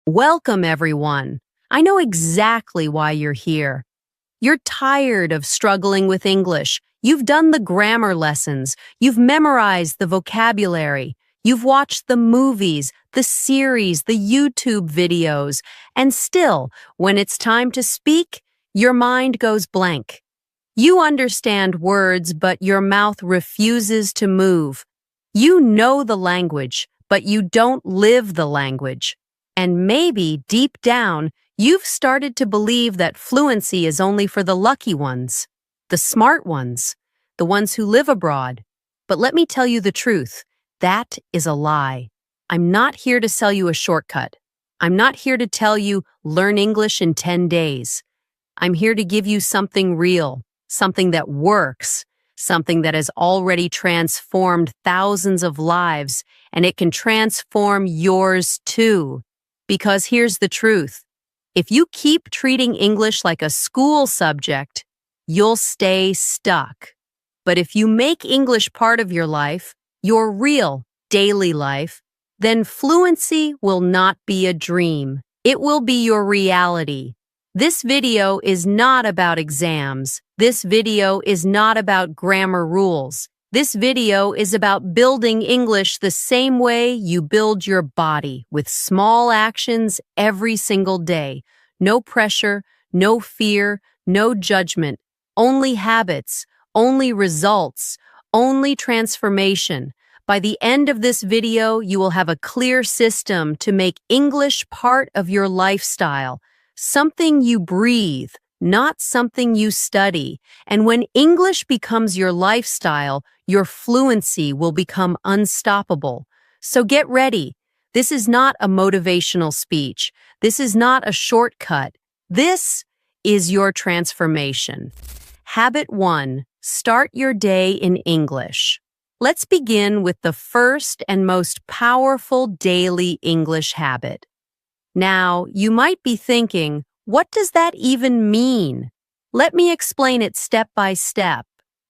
Welcome, everyone. I know exactly why you're here. You're tired of struggling with English. You've done the grammar lessons. You've memorized the vocabulary. You've watched the movies, the series, the YouTube videos. And still, when it's time to speak, your mind goes blank. You understand words, but your mouth refuses to move. You know the language, but you don't live the language. And maybe, deep down, you've started to believe that fluency is only for the lucky ones, the smart ones, the ones who live abroad. But let me tell you the truth. That is a lie. I'm not here to sell you a shortcut. I'm not here to tell you, learn English in 10 days. I'm here to give you something real, something that works, something that has already transformed thousands of lives, and it can transform yours too. Because here's the truth. If you keep treating English like a school subject, you'll stay stuck. But if you make English part of your life, your real daily life, then fluency will not be a dream. It will be your reality. This video is not about exams. This video is not about grammar rules. This video is about building English the same way you build your body, with small actions every single day. No pressure, no fear, no judgment, only habits, only results, only transformation. By the end of this video, you will have a clear system to make English part of your lifestyle, something you breathe, not something you study. And when English becomes your lifestyle, your fluency will become unstoppable. So get ready. This is not a motivational speech. This is not a shortcut. This is your transformation. Habit 1. Start your day in English. Let's begin with the first and most powerful daily English habit. Now, you might be thinking, what does that even mean? Let me explain it step by step.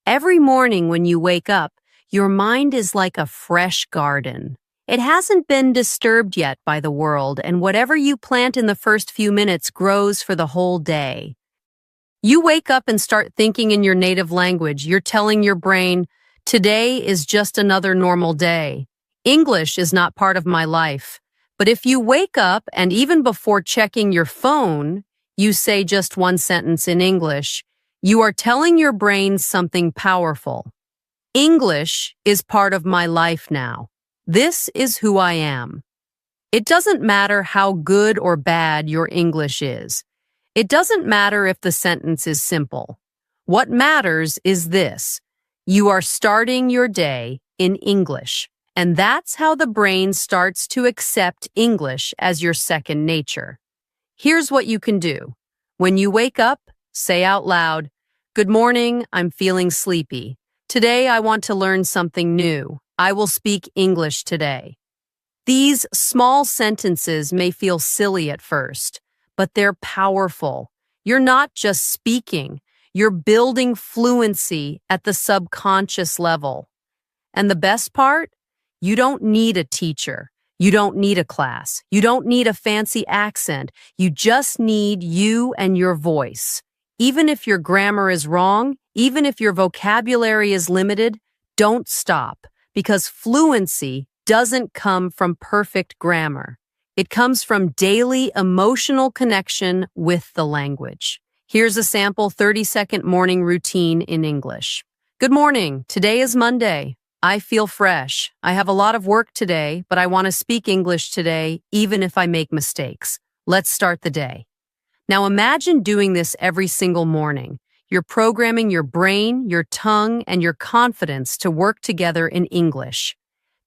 Every morning when you wake up, your mind is like a fresh garden. It hasn't been disturbed yet by the world, and whatever you plant in the first few minutes grows for the whole day. You wake up and start thinking in your native language. You're telling your brain, today is just another normal day. English is not part of my life. But if you wake up and even before checking your phone, you say just one sentence in English, you are telling your brain something powerful. English is part of my life now. This is who I am. It doesn't matter how good or bad your English is. It doesn't matter if the sentence is simple. What matters is this. You are starting your day in English. And that's how the brain starts to accept English as your second nature. Here's what you can do. When you wake up, say out loud, "Good morning, I'm feeling sleepy. Today I want to learn something new. I will speak English today." These small sentences may feel silly at first, but they're powerful. You're not just speaking, you're building fluency at the subconscious level. And the best part? You don't need a teacher. You don't need a class. You don't need a fancy accent. You just need you and your voice. Even if your grammar is wrong, even if your vocabulary is limited, don't stop, because fluency doesn't come from perfect grammar. It comes from daily emotional connection with the language. Here's a sample 30-second morning routine in English. Good morning. Today is Monday. I feel fresh. I have a lot of work today, but I want to speak English today, even if I make mistakes. Let's start the day. Now imagine doing this every single morning. You're programming your brain, your tongue, and your confidence to work together in English.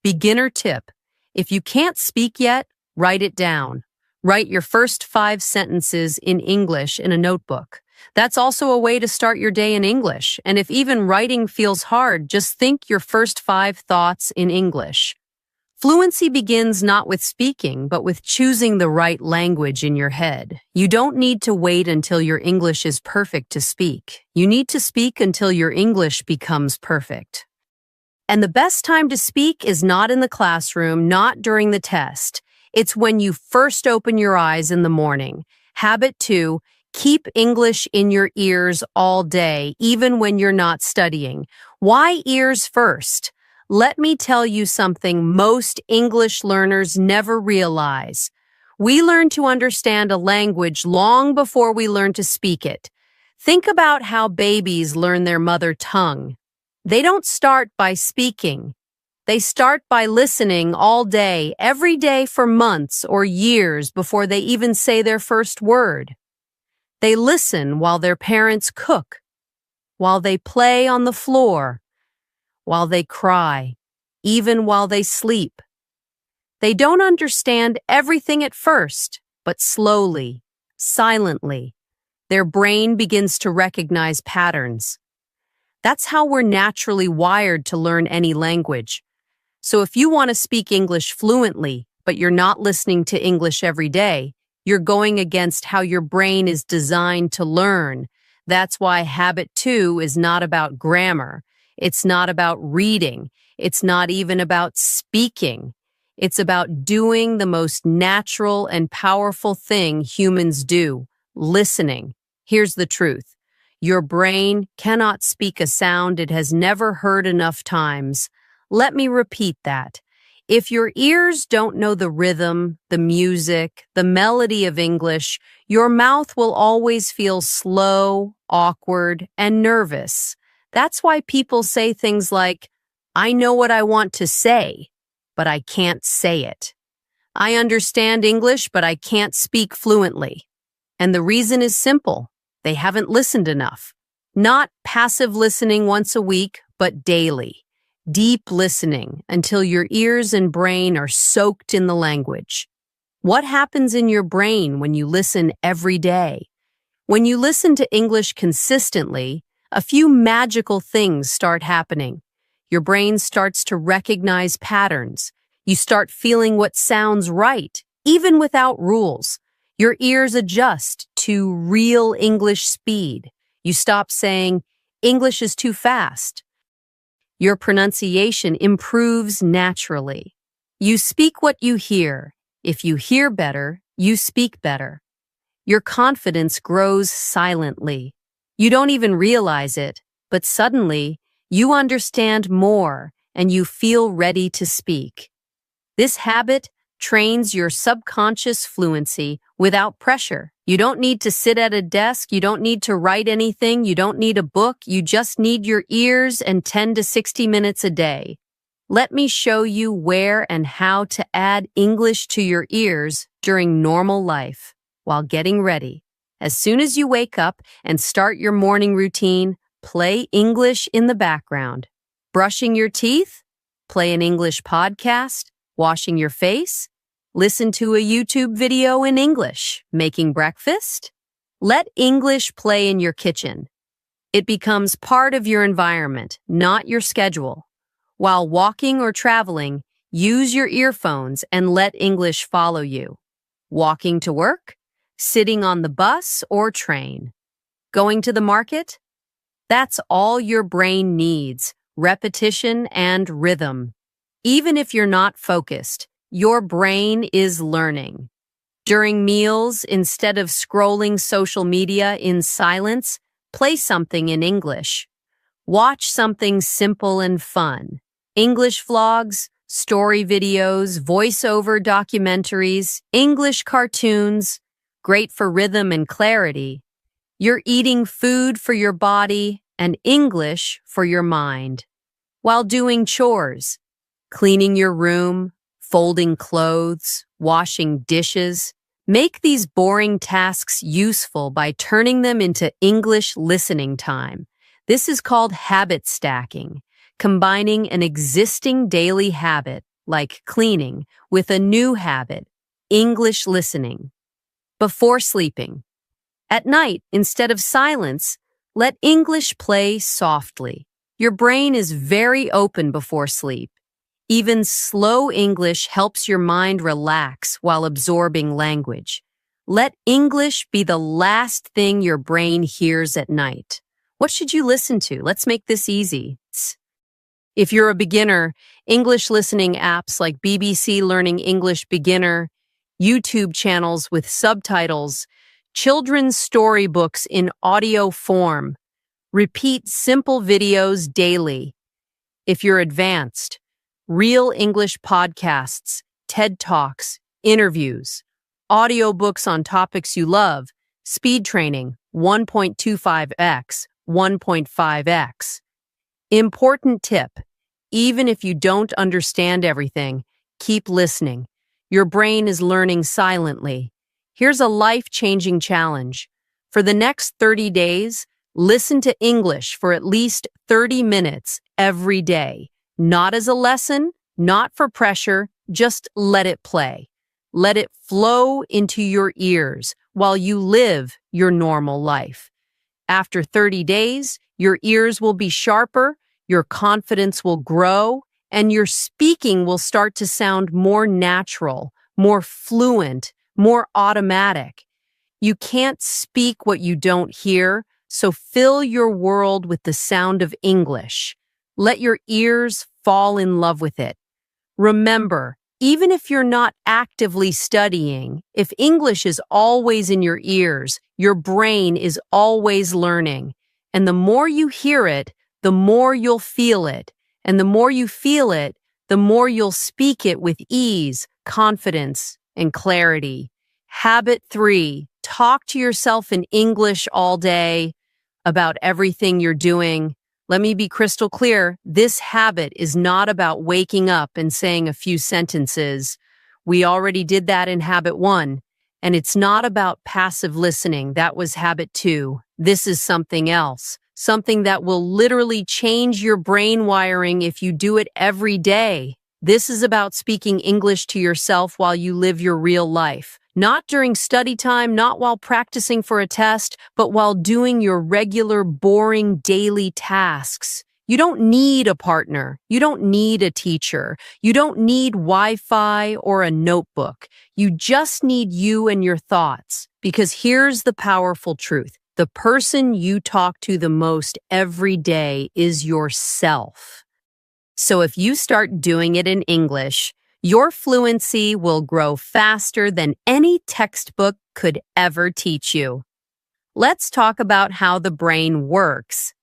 Beginner tip. If you can't speak yet, write it down. Write your first 5 sentences in English in a notebook. That's also a way to start your day in English, and if even writing feels hard, just think your first 5 thoughts in English. Fluency begins not with speaking, but with choosing the right language in your head. You don't need to wait until your English is perfect to speak. You need to speak until your English becomes perfect. And the best time to speak is not in the classroom, not during the test. It's when you first open your eyes in the morning. Habit 2, keep English in your ears all day, even when you're not studying. Why ears first? Let me tell you something most English learners never realize. We learn to understand a language long before we learn to speak it. Think about how babies learn their mother tongue. They don't start by speaking. They start by listening all day, every day for months or years before they even say their first word. They listen while their parents cook, while they play on the floor, while they cry, even while they sleep. They don't understand everything at first, but slowly, silently, their brain begins to recognize patterns. That's how we're naturally wired to learn any language. So if you want to speak English fluently, but you're not listening to English every day, you're going against how your brain is designed to learn. That's why habit 2 is not about grammar. It's not about reading. It's not even about speaking. It's about doing the most natural and powerful thing humans do, listening. Here's the truth. Your brain cannot speak a sound it has never heard enough times. Let me repeat that. If your ears don't know the rhythm, the music, the melody of English, your mouth will always feel slow, awkward, and nervous. That's why people say things like, "I know what I want to say, but I can't say it. I understand English, but I can't speak fluently." And the reason is simple. They haven't listened enough. Not passive listening once a week, but daily. Deep listening until your ears and brain are soaked in the language. What happens in your brain when you listen every day? When you listen to English consistently, a few magical things start happening. Your brain starts to recognize patterns. You start feeling what sounds right, even without rules. Your ears adjust to real English speed. You stop saying, "English is too fast." Your pronunciation improves naturally. You speak what you hear. If you hear better, you speak better. Your confidence grows silently. You don't even realize it, but suddenly, you understand more and you feel ready to speak. This habit trains your subconscious fluency without pressure. You don't need to sit at a desk, you don't need to write anything, you don't need a book, you just need your ears and 10 to 60 minutes a day. Let me show you where and how to add English to your ears during normal life while getting ready. As soon as you wake up and start your morning routine, play English in the background. Brushing your teeth? Play an English podcast. Washing your face? Listen to a YouTube video in English. Making breakfast? Let English play in your kitchen. It becomes part of your environment, not your schedule. While walking or traveling, use your earphones and let English follow you. Walking to work? Sitting on the bus or train? Going to the market? That's all your brain needs, repetition and rhythm. Even if you're not focused, your brain is learning. During meals, instead of scrolling social media in silence, play something in English. Watch something simple and fun. English vlogs, story videos, voiceover documentaries, English cartoons, great for rhythm and clarity. You're eating food for your body and English for your mind. While doing chores, cleaning your room, folding clothes, washing dishes. Make these boring tasks useful by turning them into English listening time. This is called habit stacking, combining an existing daily habit, like cleaning, with a new habit, English listening. Before sleeping. At night, instead of silence, let English play softly. Your brain is very open before sleep. Even slow English helps your mind relax while absorbing language. Let English be the last thing your brain hears at night. What should you listen to? Let's make this easy. If you're a beginner, English listening apps like BBC Learning English Beginner, YouTube channels with subtitles, children's storybooks in audio form. Repeat simple videos daily. If you're advanced, real English podcasts, TED Talks, interviews, audiobooks on topics you love, speed training, 1.25x, 1.5x. Important tip: even if you don't understand everything, keep listening. Your brain is learning silently. Here's a life-changing challenge. For the next 30 days, listen to English for at least 30 minutes every day. Not as a lesson, not for pressure, just let it play. Let it flow into your ears while you live your normal life. After 30 days, your ears will be sharper, your confidence will grow, and your speaking will start to sound more natural, more fluent, more automatic. You can't speak what you don't hear, so fill your world with the sound of English. Let your ears fall in love with it. Remember, even if you're not actively studying, if English is always in your ears, your brain is always learning. And the more you hear it, the more you'll feel it. And the more you feel it, the more you'll speak it with ease, confidence, and clarity. Habit 3, talk to yourself in English all day about everything you're doing. Let me be crystal clear, this habit is not about waking up and saying a few sentences. We already did that in habit 1. And it's not about passive listening. That was habit 2. This is something else, something that will literally change your brain wiring if you do it every day. This is about speaking English to yourself while you live your real life. Not during study time, not while practicing for a test, but while doing your regular, boring daily tasks. You don't need a partner. You don't need a teacher. You don't need Wi-Fi or a notebook. You just need you and your thoughts. Because here's the powerful truth. The person you talk to the most every day is yourself. So if you start doing it in English, your fluency will grow faster than any textbook could ever teach you. Let's talk about how the brain works.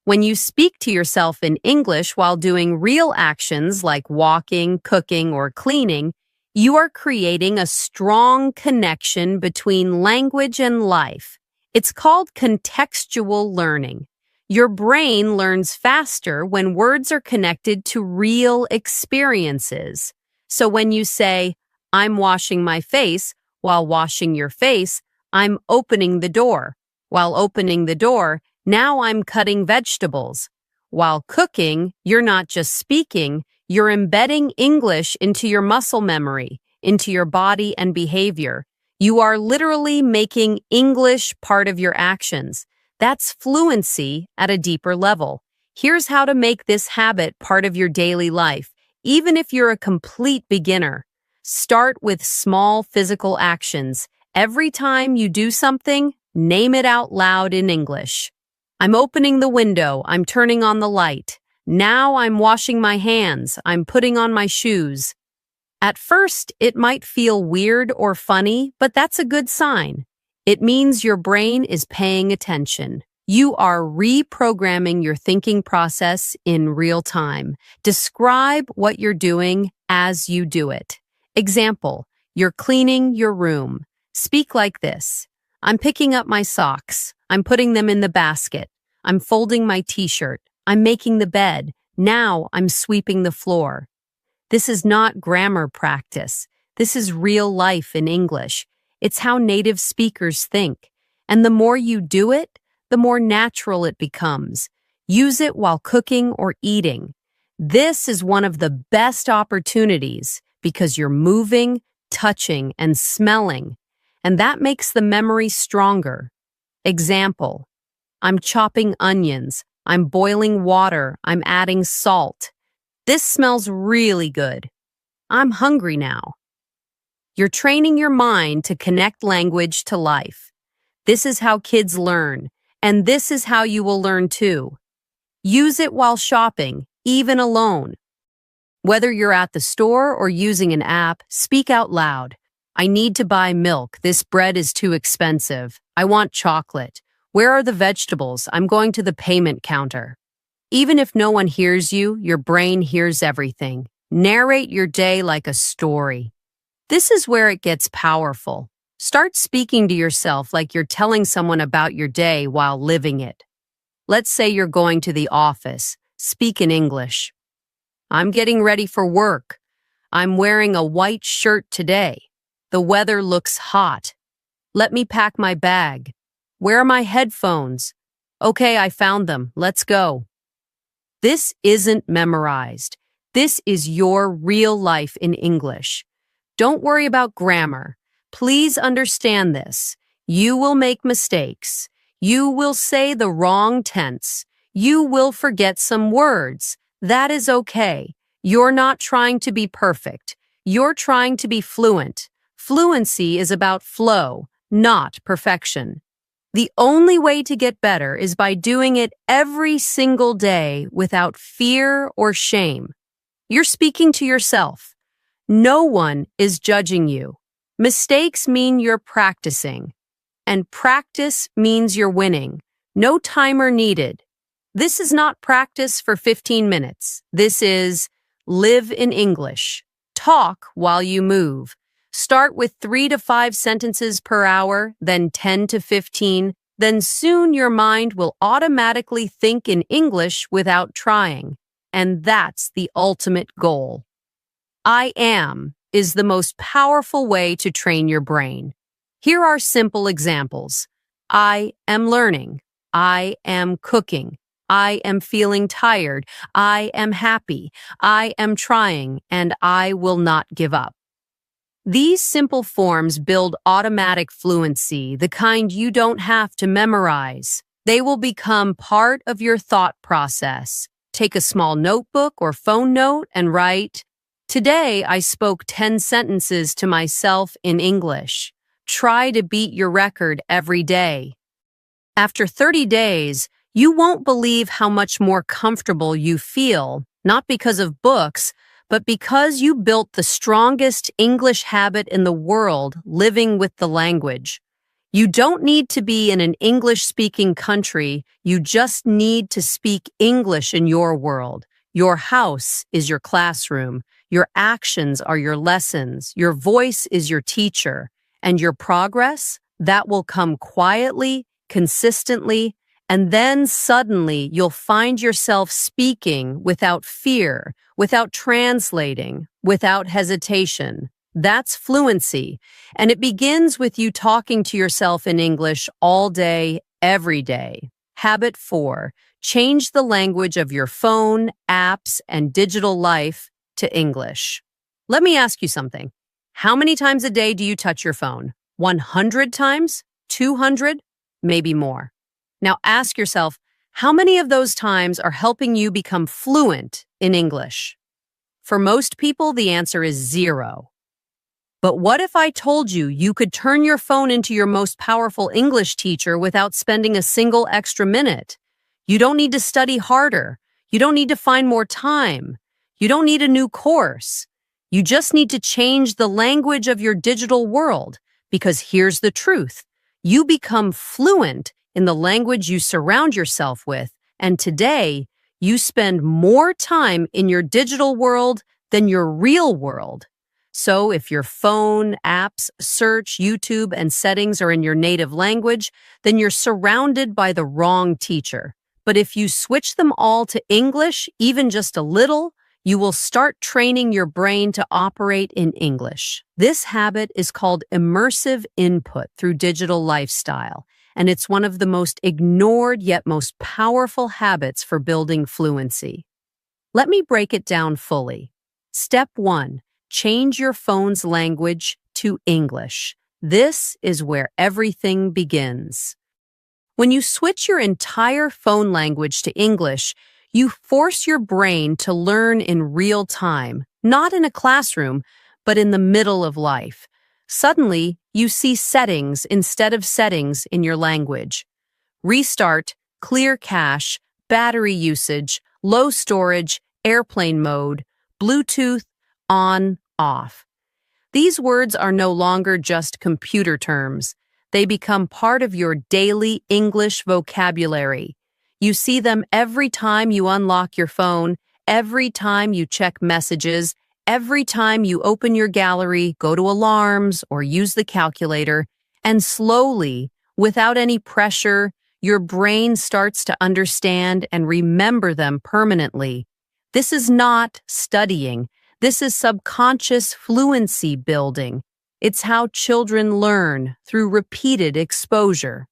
When you speak to yourself in English while doing real actions like walking, cooking, or cleaning, you are creating a strong connection between language and life. It's called contextual learning. Your brain learns faster when words are connected to real experiences. So when you say, I'm washing my face, while washing your face, I'm opening the door. While opening the door, now I'm cutting vegetables. While cooking, you're not just speaking, you're embedding English into your muscle memory, into your body and behavior. You are literally making English part of your actions. That's fluency at a deeper level. Here's how to make this habit part of your daily life. Even if you're a complete beginner, start with small physical actions. Every time you do something, name it out loud in English. I'm opening the window. I'm turning on the light. Now I'm washing my hands. I'm putting on my shoes. At first, it might feel weird or funny, but that's a good sign. It means your brain is paying attention. You are reprogramming your thinking process in real time. Describe what you're doing as you do it. Example, you're cleaning your room. Speak like this. I'm picking up my socks. I'm putting them in the basket. I'm folding my t-shirt. I'm making the bed. Now I'm sweeping the floor. This is not grammar practice. This is real life in English. It's how native speakers think. And the more you do it, the more natural it becomes. Use it while cooking or eating. This is one of the best opportunities because you're moving, touching, and smelling. And that makes the memory stronger. Example, I'm chopping onions. I'm boiling water. I'm adding salt. This smells really good. I'm hungry now. You're training your mind to connect language to life. This is how kids learn, and this is how you will learn too. Use it while shopping, even alone. Whether you're at the store or using an app, speak out loud. I need to buy milk. This bread is too expensive. I want chocolate. Where are the vegetables? I'm going to the payment counter. Even if no one hears you, your brain hears everything. Narrate your day like a story. This is where it gets powerful. Start speaking to yourself like you're telling someone about your day while living it. Let's say you're going to the office. Speak in English. I'm getting ready for work. I'm wearing a white shirt today. The weather looks hot. Let me pack my bag. Where are my headphones? Okay, I found them. Let's go. This isn't memorized. This is your real life in English. Don't worry about grammar. Please understand this. You will make mistakes. You will say the wrong tense. You will forget some words. That is okay. You're not trying to be perfect. You're trying to be fluent. Fluency is about flow, not perfection. The only way to get better is by doing it every single day without fear or shame. You're speaking to yourself. No one is judging you. Mistakes mean you're practicing. And practice means you're winning. No timer needed. This is not practice for 15 minutes. This is live in English. Talk while you move. Start with 3 to 5 sentences per hour, then 10 to 15. Then soon your mind will automatically think in English without trying. And that's the ultimate goal. I am is the most powerful way to train your brain. Here are simple examples. I am learning. I am cooking. I am feeling tired. I am happy. I am trying, and I will not give up. These simple forms build automatic fluency, the kind you don't have to memorize. They will become part of your thought process. Take a small notebook or phone note and write, "Today I spoke 10 sentences to myself in English." Try to beat your record every day. After 30 days, you won't believe how much more comfortable you feel, not because of books, but because you built the strongest English habit in the world living with the language. You don't need to be in an English-speaking country, you just need to speak English in your world. Your house is your classroom, your actions are your lessons, your voice is your teacher, and your progress, that will come quietly, consistently, and then suddenly you'll find yourself speaking without fear, without translating, without hesitation. That's fluency, and it begins with you talking to yourself in English all day, every day. Habit 4, change the language of your phone, apps, and digital life to English. Let me ask you something. How many times a day do you touch your phone? 100 times? 200? Maybe more. Now ask yourself, how many of those times are helping you become fluent in English? For most people, the answer is 0. But what if I told you you could turn your phone into your most powerful English teacher without spending a single extra minute? You don't need to study harder. You don't need to find more time. You don't need a new course. You just need to change the language of your digital world, because here's the truth. You become fluent in the language you surround yourself with, and today, you spend more time in your digital world than your real world. So if your phone, apps, search, YouTube, and settings are in your native language, then you're surrounded by the wrong teacher. But if you switch them all to English, even just a little, you will start training your brain to operate in English. This habit is called immersive input through digital lifestyle, and it's one of the most ignored yet most powerful habits for building fluency. Let me break it down fully. Step 1. Change your phone's language to English. This is where everything begins. When you switch your entire phone language to English, you force your brain to learn in real time, not in a classroom, but in the middle of life. Suddenly, you see settings instead of settings in your language. Restart, clear cache, battery usage, low storage, airplane mode, Bluetooth, on, off. These words are no longer just computer terms. They become part of your daily English vocabulary. You see them every time you unlock your phone, every time you check messages, every time you open your gallery, go to alarms, or use the calculator, and slowly, without any pressure, your brain starts to understand and remember them permanently. This is not studying. This is subconscious fluency building. It's how children learn through repeated exposure.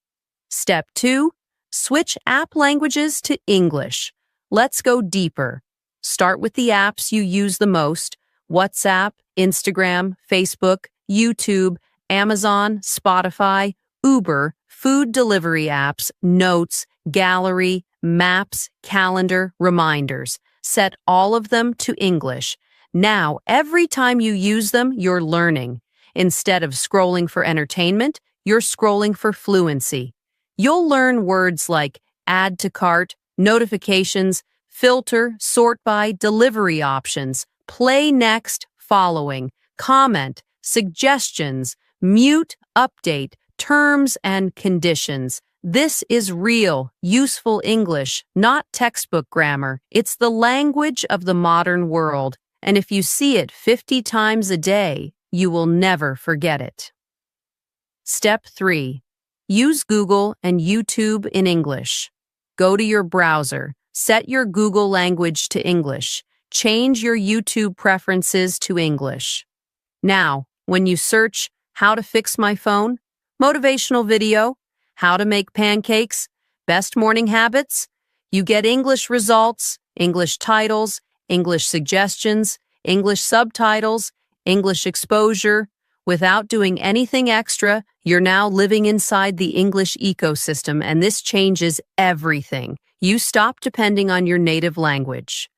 Step 2, switch app languages to English. Let's go deeper. Start with the apps you use the most: WhatsApp, Instagram, Facebook, YouTube, Amazon, Spotify, Uber, food delivery apps, notes, gallery, maps, calendar, reminders. Set all of them to English. Now, every time you use them, you're learning. Instead of scrolling for entertainment, you're scrolling for fluency. You'll learn words like add to cart, notifications, filter, sort by, delivery options, play next, following, comment, suggestions, mute, update, terms and conditions. This is real, useful English, not textbook grammar. It's the language of the modern world, and if you see it 50 times a day, you will never forget it. Step 3. Use Google and YouTube in English. Go to your browser. Set your Google language to English. Change your YouTube preferences to English. Now, when you search how to fix my phone, motivational video, how to make pancakes, best morning habits, you get English results, English titles, English suggestions, English subtitles, English exposure. Without doing anything extra, you're now living inside the English ecosystem, and this changes everything. You stop depending on your native language.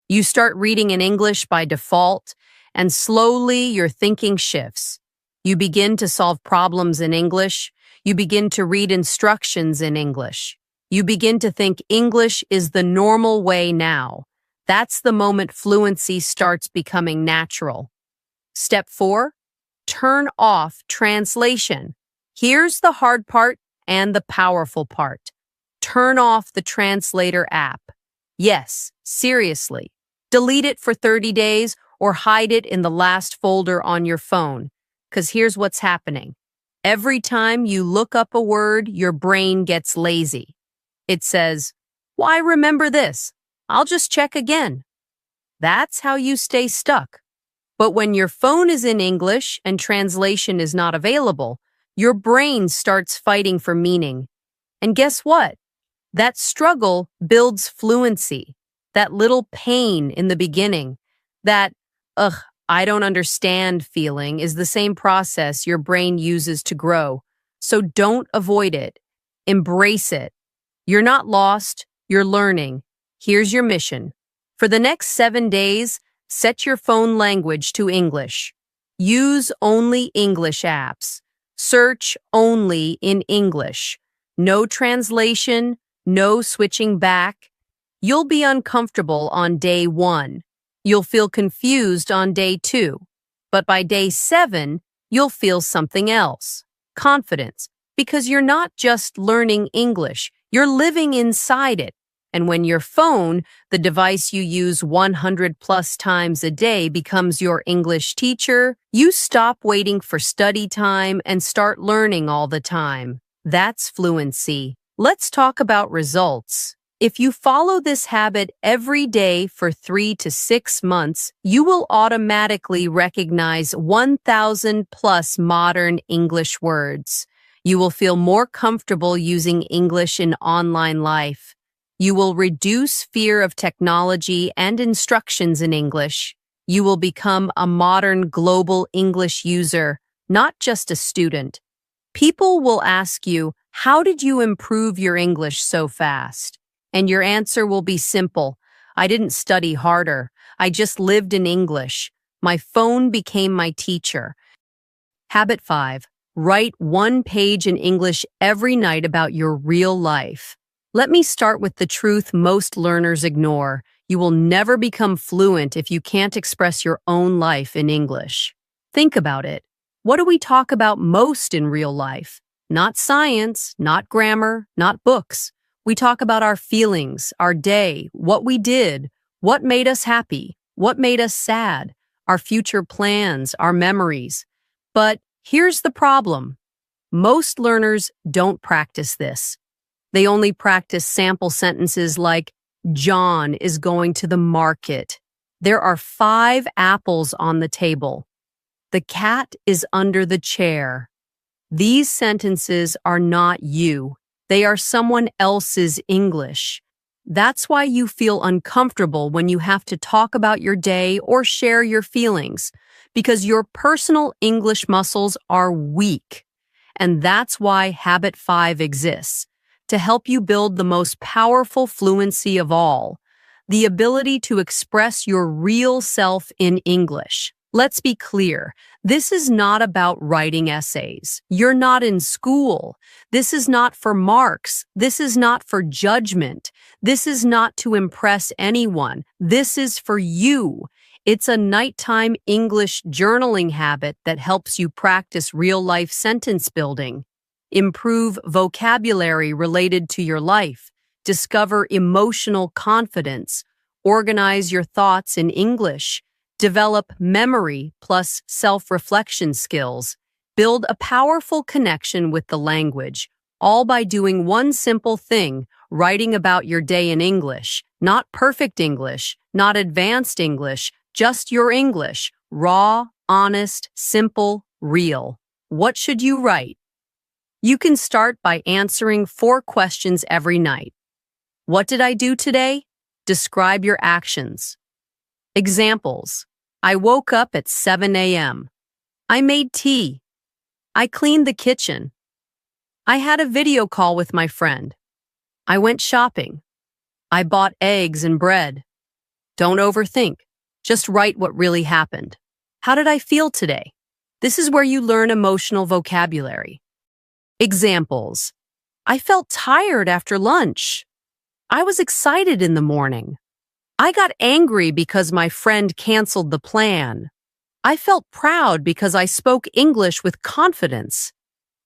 You start reading in English by default, and slowly your thinking shifts. You begin to solve problems in English. You begin to read instructions in English. You begin to think English is the normal way now. That's the moment fluency starts becoming natural. Step 4, turn off translation. Here's the hard part and the powerful part. Turn off the translator app. Yes, seriously. Delete it for 30 days or hide it in the last folder on your phone. Because here's what's happening. Every time you look up a word, your brain gets lazy. It says, "Why remember this? I'll just check again." That's how you stay stuck. But when your phone is in English and translation is not available, your brain starts fighting for meaning. And guess what? That struggle builds fluency. That little pain in the beginning, that, I don't understand feeling is the same process your brain uses to grow. So don't avoid it. Embrace it. You're not lost, you're learning. Here's your mission. For the next 7 days, set your phone language to English. Use only English apps. Search only in English. No translation, no switching back. You'll be uncomfortable on day 1. You'll feel confused on day 2. But by day 7, you'll feel something else. Confidence. Because you're not just learning English, you're living inside it. And when your phone, the device you use 100 plus times a day, becomes your English teacher, you stop waiting for study time and start learning all the time. That's fluency. Let's talk about results. If you follow this habit every day for 3 to 6 months, you will automatically recognize 1,000 plus modern English words. You will feel more comfortable using English in online life. You will reduce fear of technology and instructions in English. You will become a modern global English user, not just a student. People will ask you, how did you improve your English so fast? And your answer will be simple. I didn't study harder. I just lived in English. My phone became my teacher. Habit 5. Write 1 page in English every night about your real life. Let me start with the truth most learners ignore. You will never become fluent if you can't express your own life in English. Think about it. What do we talk about most in real life? Not science, not grammar, not books. We talk about our feelings, our day, what we did, what made us happy, what made us sad, our future plans, our memories. But here's the problem. Most learners don't practice this. They only practice sample sentences like, John is going to the market. There are 5 apples on the table. The cat is under the chair. These sentences are not you. They are someone else's English. That's why you feel uncomfortable when you have to talk about your day or share your feelings, because your personal English muscles are weak. And that's why Habit 5 exists, to help you build the most powerful fluency of all, the ability to express your real self in English. Let's be clear, this is not about writing essays. You're not in school. This is not for marks. This is not for judgment. This is not to impress anyone. This is for you. It's a nighttime English journaling habit that helps you practice real-life sentence building, improve vocabulary related to your life, discover emotional confidence, organize your thoughts in English, develop memory plus self-reflection skills, build a powerful connection with the language, all by doing one simple thing, writing about your day in English. Not perfect English, not advanced English, just your English, raw, honest, simple, real. What should you write? You can start by answering 4 questions every night. What did I do today? Describe your actions. Examples. I woke up at 7 a.m. I made tea. I cleaned the kitchen. I had a video call with my friend. I went shopping. I bought eggs and bread. Don't overthink. Just write what really happened. How did I feel today? This is where you learn emotional vocabulary. Examples. I felt tired after lunch. I was excited in the morning. I got angry because my friend canceled the plan. I felt proud because I spoke English with confidence.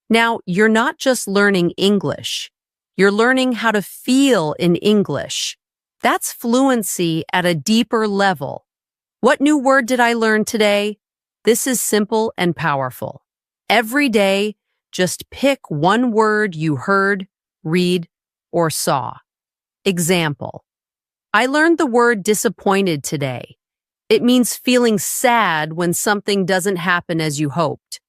Now, you're not just learning English. You're learning how to feel in English. That's fluency at a deeper level. What new word did I learn today? This is simple and powerful. Every day, just pick one word you heard, read, or saw. Example. I learned the word disappointed today. It means feeling sad when something doesn't happen as you hoped.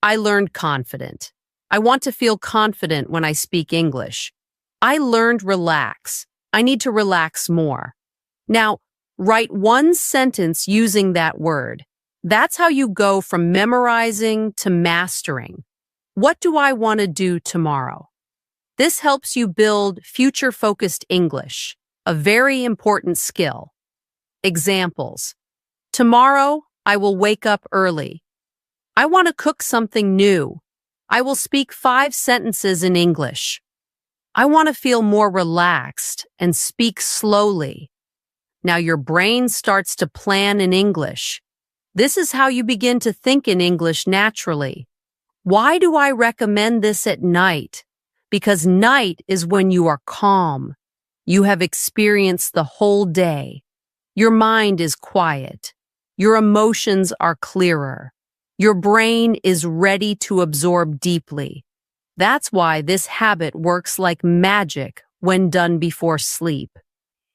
I learned confident. I want to feel confident when I speak English. I learned relax. I need to relax more. Now, write one sentence using that word. That's how you go from memorizing to mastering. What do I want to do tomorrow? This helps you build future-focused English, a very important skill. Examples. Tomorrow, I will wake up early. I want to cook something new. I will speak 5 sentences in English. I want to feel more relaxed and speak slowly. Now your brain starts to plan in English. This is how you begin to think in English naturally. Why do I recommend this at night? Because night is when you are calm. You have experienced the whole day. Your mind is quiet. Your emotions are clearer. Your brain is ready to absorb deeply. That's why this habit works like magic when done before sleep.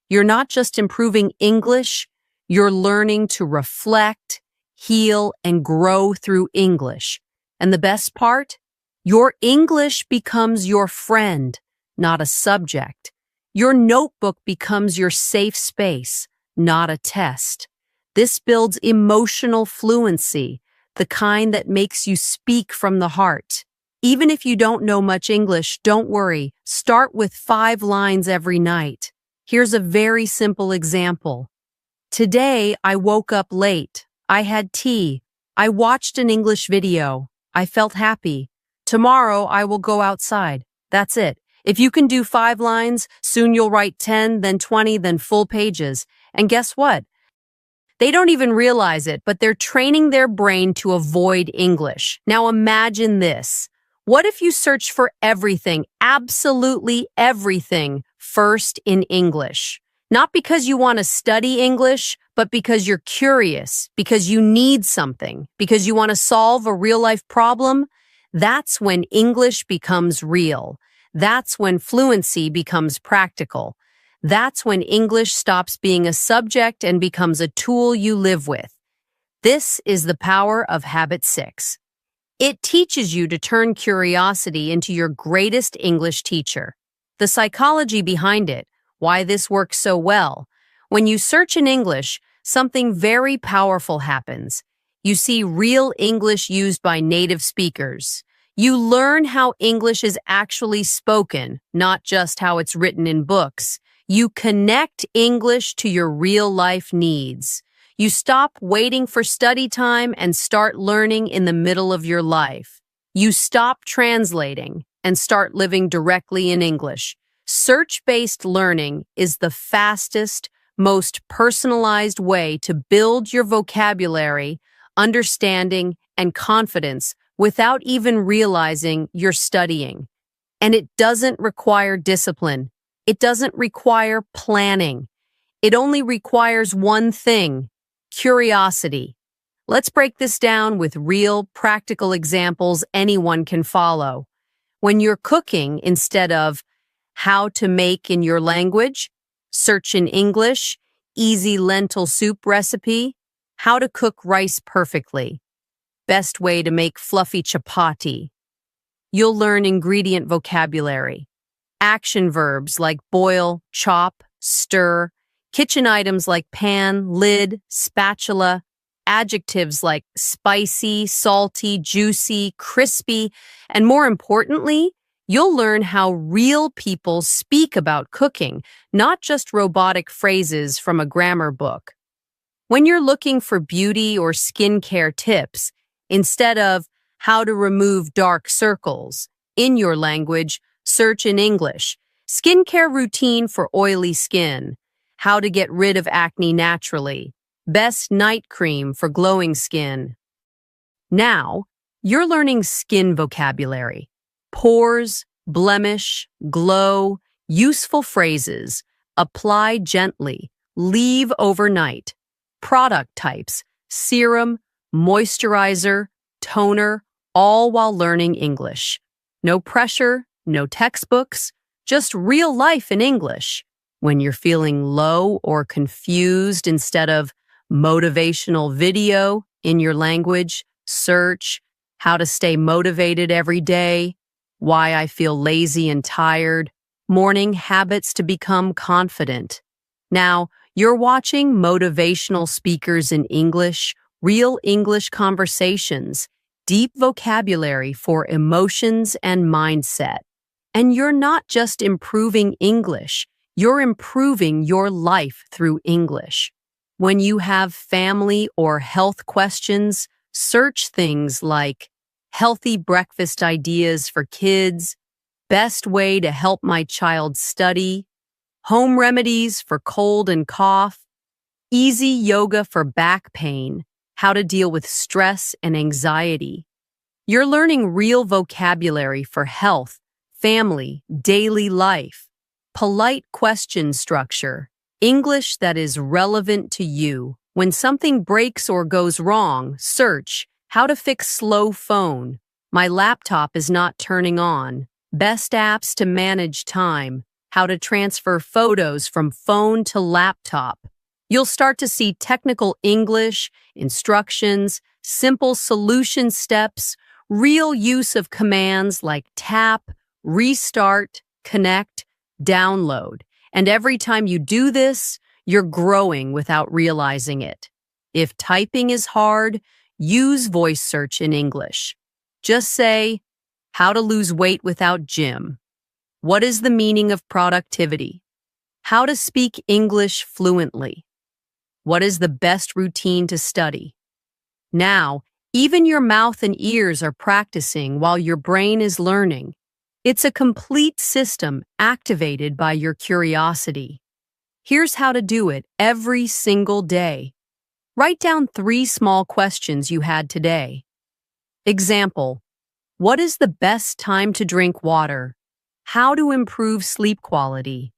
You're not just improving English, you're learning to reflect, heal, and grow through English. And the best part? Your English becomes your friend, not a subject. Your notebook becomes your safe space, not a test. This builds emotional fluency, the kind that makes you speak from the heart. Even if you don't know much English, don't worry. Start with 5 lines every night. Here's a very simple example. Today, I woke up late. I had tea. I watched an English video. I felt happy. Tomorrow, I will go outside. That's it. If you can do 5 lines, soon you'll write 10, then 20, then full pages. And guess what? They don't even realize it, but they're training their brain to avoid English. Now imagine this. What if you search for everything, absolutely everything, first in English? Not because you want to study English, but because you're curious, because you need something, because you want to solve a real-life problem. That's when English becomes real. That's when fluency becomes practical. That's when English stops being a subject and becomes a tool you live with. This is the power of Habit 6. It teaches you to turn curiosity into your greatest English teacher. The psychology behind it, why this works so well. When you search in English, something very powerful happens. You see real English used by native speakers. You learn how English is actually spoken, not just how it's written in books. You connect English to your real-life needs. You stop waiting for study time and start learning in the middle of your life. You stop translating and start living directly in English. Search-based learning is the fastest, most personalized way to build your vocabulary, understanding, and confidence without even realizing you're studying. And it doesn't require discipline. It doesn't require planning. It only requires one thing: curiosity. Let's break this down with real, practical examples anyone can follow. When you're cooking, instead of how to make in your language, search in English, easy lentil soup recipe, how to cook rice perfectly, best way to make fluffy chapati. You'll learn ingredient vocabulary, action verbs like boil, chop, stir, kitchen items like pan, lid, spatula, adjectives like spicy, salty, juicy, crispy, and more importantly, you'll learn how real people speak about cooking, not just robotic phrases from a grammar book. When you're looking for beauty or skincare tips, instead of how to remove dark circles in your language, search in English, skincare routine for oily skin, how to get rid of acne naturally, best night cream for glowing skin. Now, you're learning skin vocabulary, pores, blemish, glow, useful phrases, apply gently, leave overnight, product types, serum, moisturizer, toner, all while learning English. No pressure, no textbooks, just real life in English. When you're feeling low or confused, instead of motivational video in your language, search how to stay motivated every day, why I feel lazy and tired, morning habits to become confident. Now, you're watching motivational speakers in English, real English conversations, deep vocabulary for emotions and mindset. And you're not just improving English, you're improving your life through English. When you have family or health questions, search things like healthy breakfast ideas for kids, best way to help my child study, home remedies for cold and cough, easy yoga for back pain, how to deal with stress and anxiety. You're learning real vocabulary for health, family, daily life, polite question structure, English that is relevant to you. When something breaks or goes wrong, search how to fix slow phone. My laptop is not turning on. Best apps to manage time. How to transfer photos from phone to laptop. You'll start to see technical English, instructions, simple solution steps, real use of commands like tap, restart, connect, download. And every time you do this, you're growing without realizing it. If typing is hard, use voice search in English. Just say, how to lose weight without gym. What is the meaning of productivity? How to speak English fluently. What is the best routine to study? Now, even your mouth and ears are practicing while your brain is learning. It's a complete system activated by your curiosity. Here's how to do it every single day. Write down 3 small questions you had today. Example: what is the best time to drink water? How to improve sleep quality?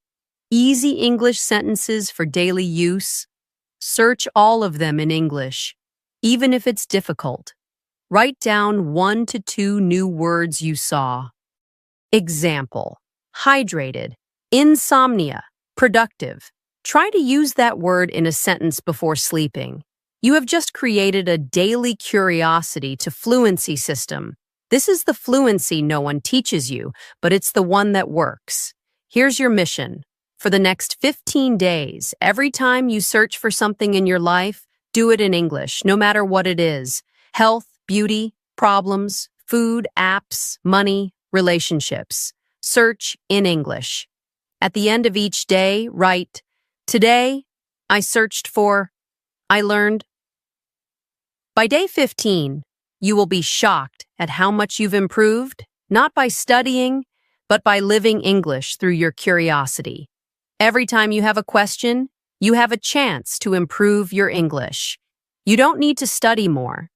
Easy English sentences for daily use. Search all of them in English, even if it's difficult. Write down 1 to 2 new words you saw. Example: hydrated, insomnia, productive. Try to use that word in a sentence before sleeping. You have just created a daily curiosity to Fluency system. This is the fluency no one teaches you, but it's the one that works. Here's your mission. For the next 15 days, every time you search for something in your life, do it in English, no matter what it is. Health, beauty, problems, food, apps, money, relationships. Search in English. At the end of each day, write, "Today, I searched for, I learned." By day 15, you will be shocked at how much you've improved, not by studying, but by living English through your curiosity. Every time you have a question, you have a chance to improve your English. You don't need to study more.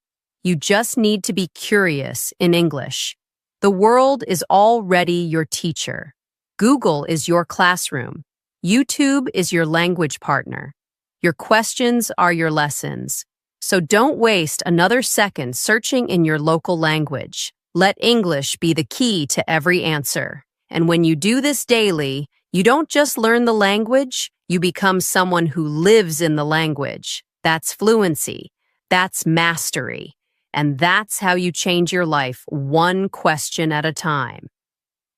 You just need to be curious in English. The world is already your teacher. Google is your classroom. YouTube is your language partner. Your questions are your lessons. So don't waste another second searching in your local language. Let English be the key to every answer. And when you do this daily, you don't just learn the language, you become someone who lives in the language. That's fluency. That's mastery. And that's how you change your life one question at a time.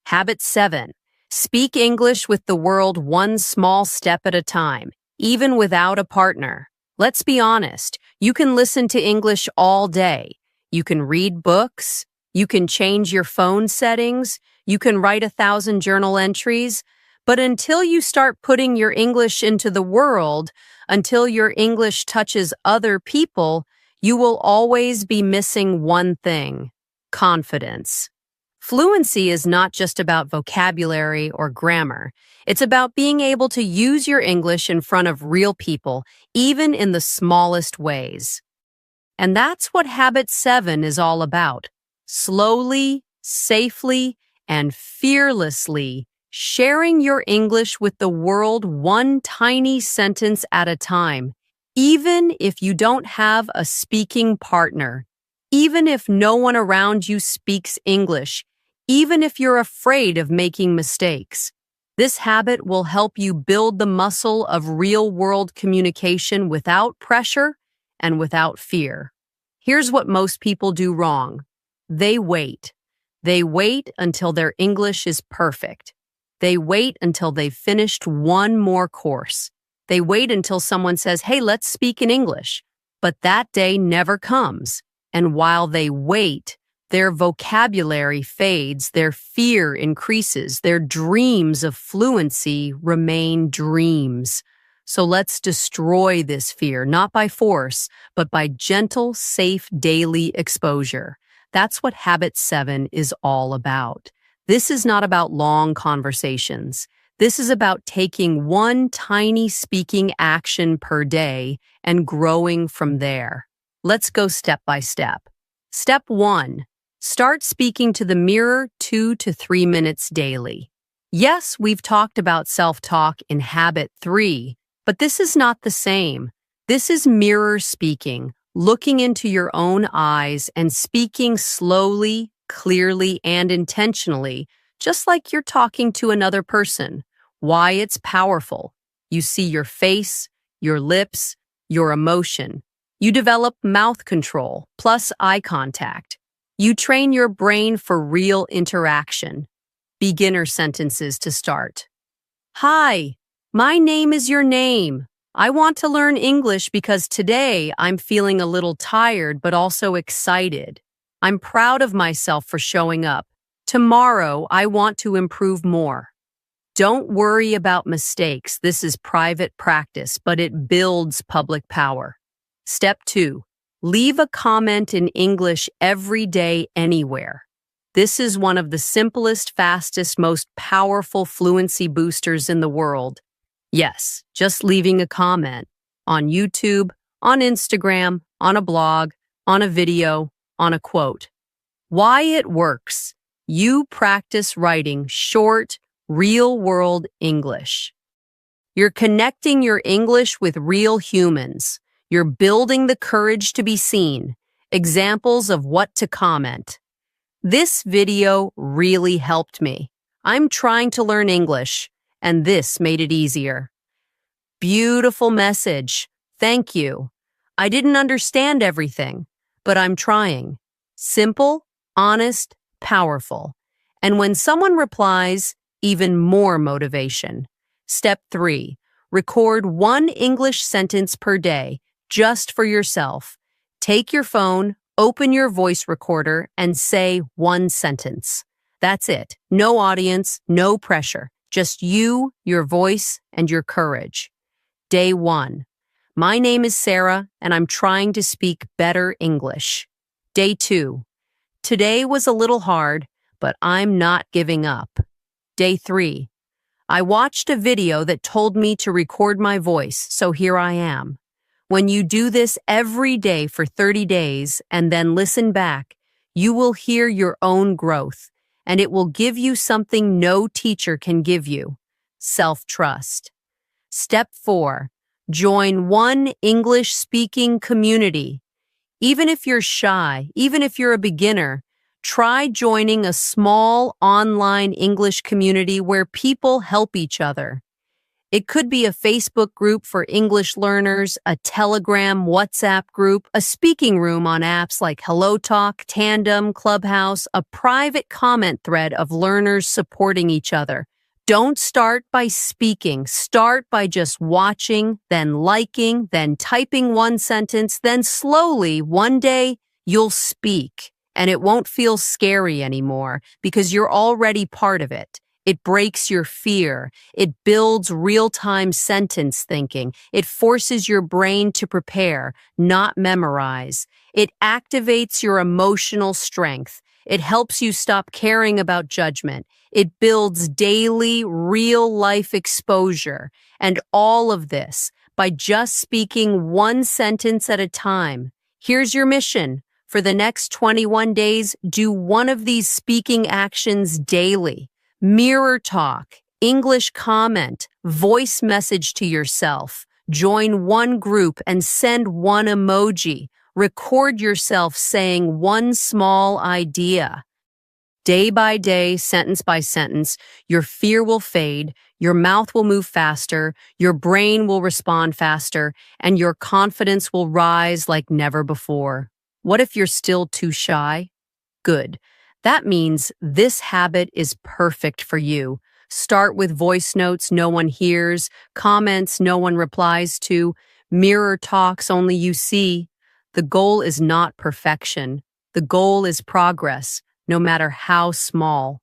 Habit 7. Speak English with the world one small step at a time, even without a partner. Let's be honest, you can listen to English all day. You can read books. You can change your phone settings. You can write 1,000 journal entries. But until you start putting your English into the world, until your English touches other people, you will always be missing one thing: confidence. Fluency is not just about vocabulary or grammar. It's about being able to use your English in front of real people, even in the smallest ways. And that's what Habit 7 is all about. Slowly, safely, and fearlessly sharing your English with the world one tiny sentence at a time, even if you don't have a speaking partner, even if no one around you speaks English, even if you're afraid of making mistakes. This habit will help you build the muscle of real-world communication without pressure and without fear. Here's what most people do wrong. They wait. They wait until their English is perfect. They wait until they've finished one more course. They wait until someone says, "Hey, let's speak in English." But that day never comes. And while they wait, their vocabulary fades, their fear increases, their dreams of fluency remain dreams. So let's destroy this fear, not by force, but by gentle, safe daily exposure. That's what Habit 7 is all about. This is not about long conversations. This is about taking one tiny speaking action per day and growing from there. Let's go step by step. Step 1. Start speaking to the mirror 2 to 3 minutes daily. Yes, we've talked about self-talk in Habit 3, but this is not the same. This is mirror speaking, looking into your own eyes and speaking slowly, clearly, and intentionally, just like you're talking to another person. Why it's powerful. You see your face, your lips, your emotion. You develop mouth control, plus eye contact. You train your brain for real interaction. Beginner sentences to start. Hi, my name is your name. I want to learn English because today I'm feeling a little tired but also excited. I'm proud of myself for showing up. Tomorrow I want to improve more. Don't worry about mistakes. This is private practice, but it builds public power. Step 2. Leave a comment in English every day anywhere. This is one of the simplest, fastest, most powerful fluency boosters in the world. Yes, just leaving a comment on YouTube, on Instagram, on a blog, on a video, on a quote. Why it works. You practice writing short, real-world English. You're connecting your English with real humans. You're building the courage to be seen. Examples of what to comment. This video really helped me. I'm trying to learn English, and this made it easier. Beautiful message. Thank you. I didn't understand everything, but I'm trying. Simple, honest, powerful. And when someone replies, even more motivation. Step 3. Record one English sentence per day, just for yourself. Take your phone, open your voice recorder, and say one sentence. That's it. No audience, no pressure. Just you, your voice, and your courage. Day 1. My name is Sarah, and I'm trying to speak better English. Day 2. Today was a little hard, but I'm not giving up. Day 3. I watched a video that told me to record my voice, so here I am. When you do this every day for 30 days and then listen back, you will hear your own growth, and it will give you something no teacher can give you: self-trust. Step 4. Join one English-speaking community. Even if you're shy, even if you're a beginner, try joining a small online English community where people help each other. It could be a Facebook group for English learners, a Telegram, WhatsApp group, a speaking room on apps like HelloTalk, Tandem, Clubhouse, a private comment thread of learners supporting each other. Don't start by speaking. Start by just watching, then liking, then typing one sentence, then slowly, one day, you'll speak. And it won't feel scary anymore because you're already part of it. It breaks your fear. It builds real-time sentence thinking. It forces your brain to prepare, not memorize. It activates your emotional strength. It helps you stop caring about judgment. It builds daily, real-life exposure. And all of this by just speaking one sentence at a time. Here's your mission. For the next 21 days, do one of these speaking actions daily. Mirror talk, English comment, voice message to yourself. Join one group and send one emoji. Record yourself saying one small idea. Day by day, sentence by sentence, your fear will fade, your mouth will move faster, your brain will respond faster, and your confidence will rise like never before. What if you're still too shy? Good. That means this habit is perfect for you. Start with voice notes no one hears, comments no one replies to, mirror talks only you see. The goal is not perfection. The goal is progress, no matter how small.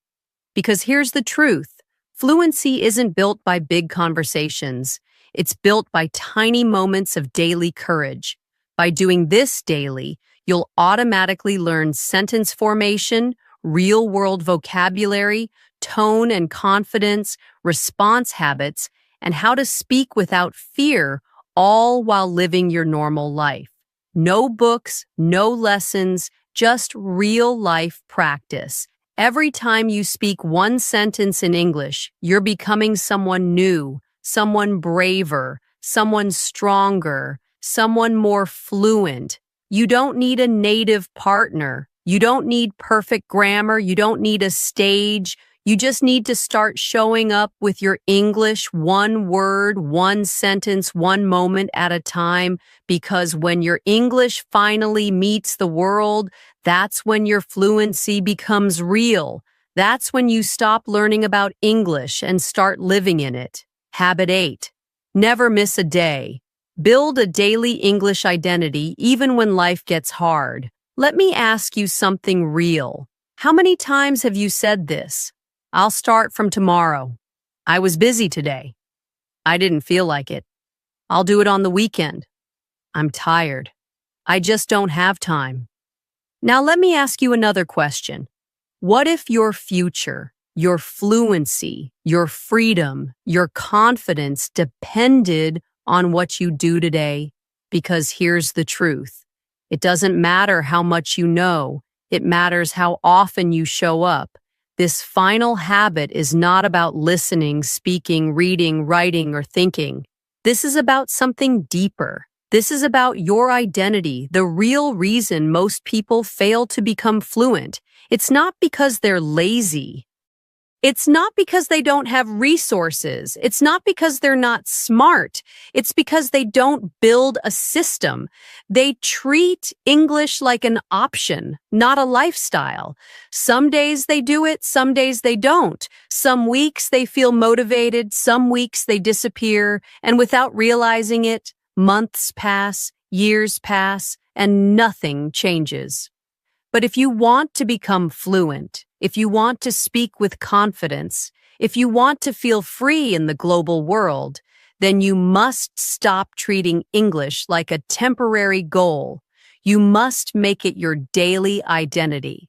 Because here's the truth. Fluency isn't built by big conversations. It's built by tiny moments of daily courage. By doing this daily, you'll automatically learn sentence formation, real-world vocabulary, tone and confidence, response habits, and how to speak without fear, all while living your normal life. No books, no lessons, just real-life practice. Every time you speak one sentence in English, you're becoming someone new, someone braver, someone stronger, someone more fluent. You don't need a native partner. You don't need perfect grammar. You don't need a stage. You just need to start showing up with your English one word, one sentence, one moment at a time, because when your English finally meets the world, that's when your fluency becomes real. That's when you stop learning about English and start living in it. Habit 8. Never miss a day. Build a daily English identity even when life gets hard. Let me ask you something real. How many times have you said this? I'll start from tomorrow. I was busy today. I didn't feel like it. I'll do it on the weekend. I'm tired. I just don't have time. Now let me ask you another question. What if your future, your fluency, your freedom, your confidence depended on what you do today? Because here's the truth. It doesn't matter how much you know. It matters how often you show up. This final habit is not about listening, speaking, reading, writing, or thinking. This is about something deeper. This is about your identity, the real reason most people fail to become fluent. It's not because they're lazy. It's not because they don't have resources. It's not because they're not smart. It's because they don't build a system. They treat English like an option, not a lifestyle. Some days they do it, some days they don't. Some weeks they feel motivated, some weeks they disappear, and without realizing it, months pass, years pass, and nothing changes. But if you want to become fluent, if you want to speak with confidence, if you want to feel free in the global world, then you must stop treating English like a temporary goal. You must make it your daily identity.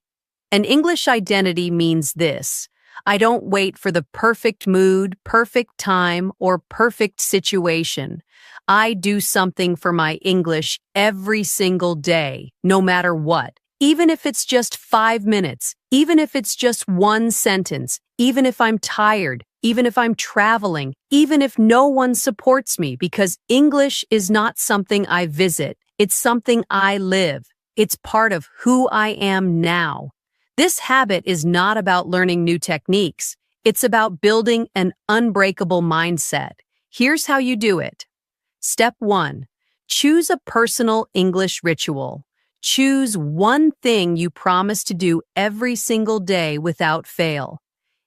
An English identity means this: I don't wait for the perfect mood, perfect time, or perfect situation. I do something for my English every single day, no matter what. Even if it's just 5 minutes, even if it's just one sentence, even if I'm tired, even if I'm traveling, even if no one supports me, because English is not something I visit, it's something I live. It's part of who I am now. This habit is not about learning new techniques. It's about building an unbreakable mindset. Here's how you do it. Step 1. Choose a personal English ritual. Choose one thing you promise to do every single day without fail.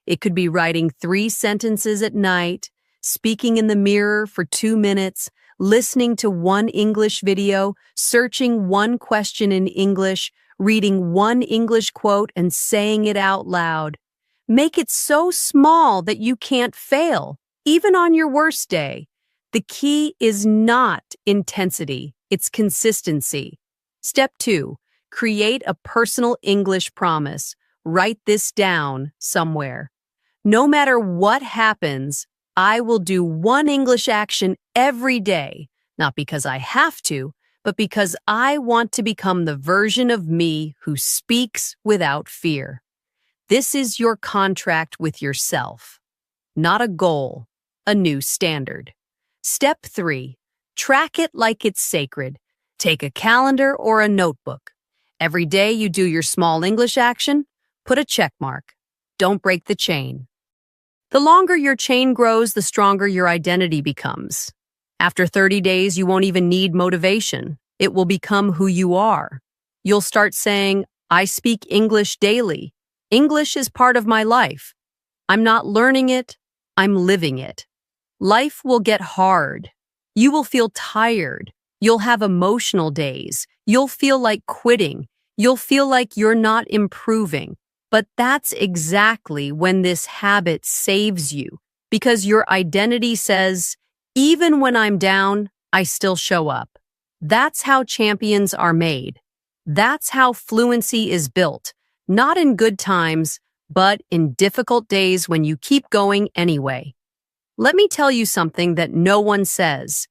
It could be writing 3 sentences at night, speaking in the mirror for 2 minutes, listening to one English video, searching one question in English, reading one English quote and saying it out loud. Make it so small that you can't fail, even on your worst day. The key is not intensity, it's consistency. Step 2. Create a personal English promise. Write this down somewhere. No matter what happens, I will do one English action every day, not because I have to, but because I want to become the version of me who speaks without fear. This is your contract with yourself, not a goal, a new standard. Step 3. Track it like it's sacred. Take a calendar or a notebook. Every day you do your small English action, put a check mark. Don't break the chain. The longer your chain grows, the stronger your identity becomes. After 30 days, you won't even need motivation. It will become who you are. You'll start saying, I speak English daily. English is part of my life. I'm not learning it, I'm living it. Life will get hard. You will feel tired. You'll have emotional days. You'll feel like quitting. You'll feel like you're not improving. But that's exactly when this habit saves you, because your identity says, even when I'm down, I still show up. That's how champions are made. That's how fluency is built, not in good times, but in difficult days when you keep going anyway. Let me tell you something that no one says.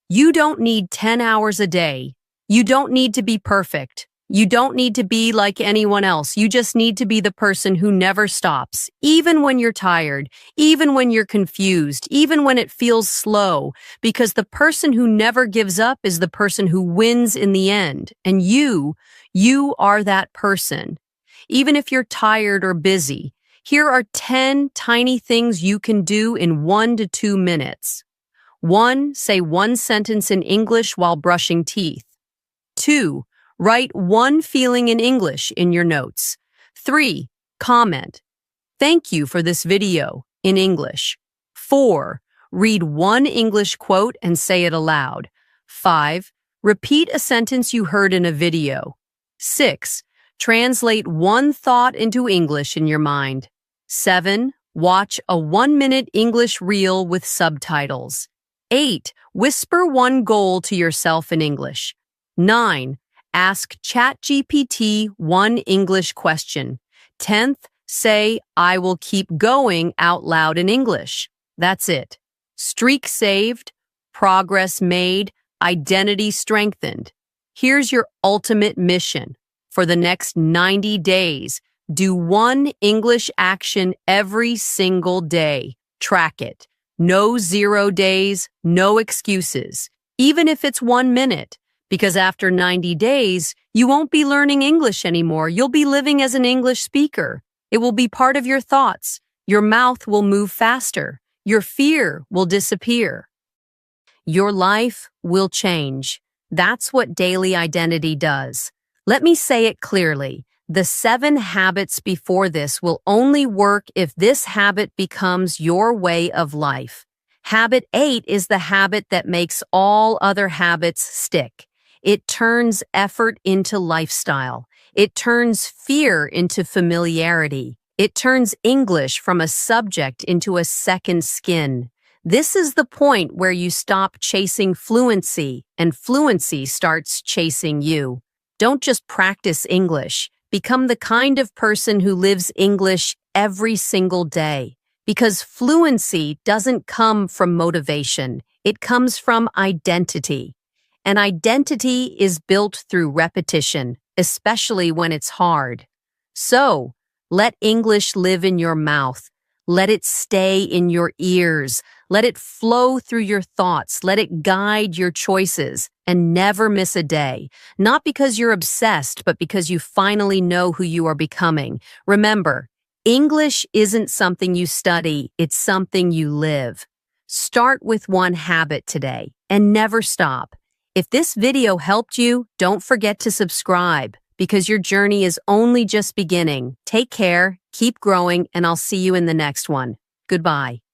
You don't need 10 hours a day. You don't need to be perfect. You don't need to be like anyone else. You just need to be the person who never stops, even when you're tired, even when you're confused, even when it feels slow, because the person who never gives up is the person who wins in the end. And you are that person. Even if you're tired or busy, here are 10 tiny things you can do in 1 to 2 minutes. 1. Say one sentence in English while brushing teeth. 2. Write one feeling in English in your notes. 3. Comment. Thank you for this video in English. 4. Read one English quote and say it aloud. 5. Repeat a sentence you heard in a video. 6. Translate one thought into English in your mind. 7. Watch a 1-minute English reel with subtitles. 8. Whisper one goal to yourself in English. 9. Ask ChatGPT one English question. 10th, say, I will keep going out loud in English. That's it. Streak saved, progress made, Identity strengthened. Here's your ultimate mission. For the next 90 days, do one English action every single day. Track it. No 0 days, no excuses, even if it's 1 minute. Because after 90 days, you won't be learning English anymore. You'll be living as an English speaker. It will be part of your thoughts. Your mouth will move faster. Your fear will disappear. Your life will change. That's what daily identity does. Let me say it clearly. The 7 habits before this will only work if this habit becomes your way of life. Habit 8 is the habit that makes all other habits stick. It turns effort into lifestyle. It turns fear into familiarity. It turns English from a subject into a second skin. This is the point where you stop chasing fluency and fluency starts chasing you. Don't just practice English. Become the kind of person who lives English every single day. Because fluency doesn't come from motivation. It comes from identity. And identity is built through repetition, especially when it's hard. So, let English live in your mouth. Let it stay in your ears. Let it flow through your thoughts. Let it guide your choices. And never miss a day. Not because you're obsessed, but because you finally know who you are becoming. Remember, English isn't something you study, it's something you live. Start with one habit today and never stop. If this video helped you, don't forget to subscribe because your journey is only just beginning. Take care, keep growing, and I'll see you in the next one. Goodbye.